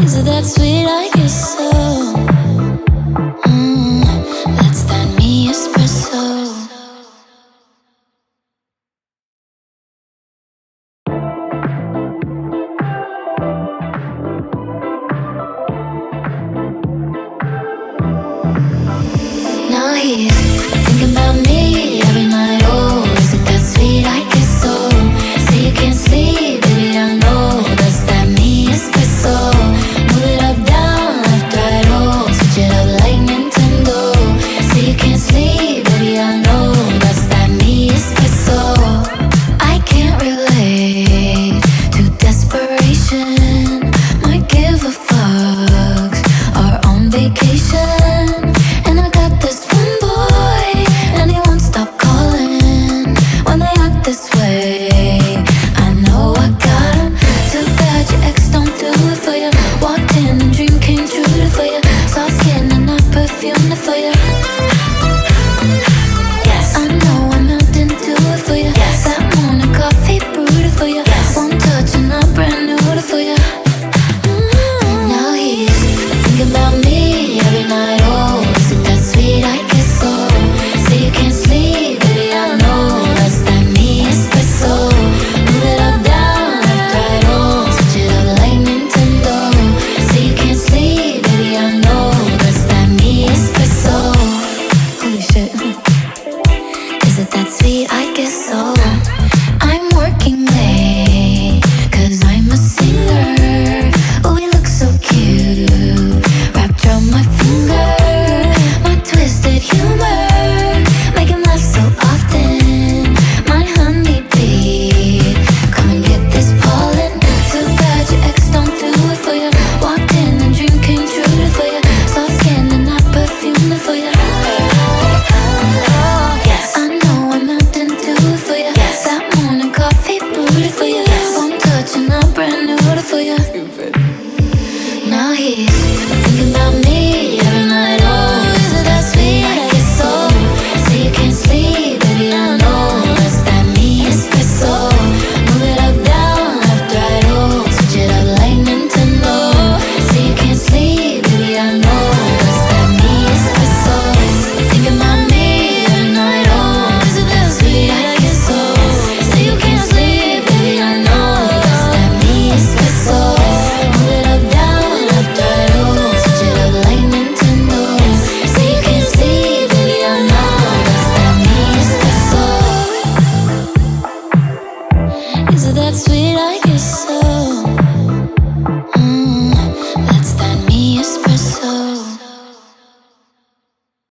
Is it that sweet? I guess so. That's that me espresso. Now he's thinking about me every night. Oh, is it that sweet? I guess so. Say you can't sleep, baby, I know that's that me espresso. Move it up, down, left, right, oh, switch it up like Nintendo. Say you can't sleep, baby, I know that's that me espresso. I can't relate to desperation. Might give a fucks. Are on vacation. And I got this one boy, and he won't stop calling when they act this way. I know I got him. Too bad your ex don't do it for you. Walked in and dream came true for you. Soft skin and not perfume for you. Yes, I know I'm out and do it for you. Yes, that morning coffee brewed it for you. Yes, one touch and I'm brand new for you. Now he's thinking about me every night. Oh, is it that sweet? I guess so. Say you can't sleep, baby, I know that's that me espresso. Move it up, down, left, right, oh, switch it up like Nintendo. Say you can't sleep, baby, I know that's that me espresso. Holy shit. Is it that sweet? I guess so. I'm working late, 'cause I'm a singer. Oh, we look so cute, wrapped around my finger. My twisted humor, make him laugh so often. My honeybee, come and get this pollen. Too bad your ex don't do it for you. Walked in and dream came true for you. Soft skin and not perfume for you. Yes, I know I'm out and do it for you. Yes, that morning coffee brewed for you. Yes, one touch and I'm brand new for you. Stupid. Now he's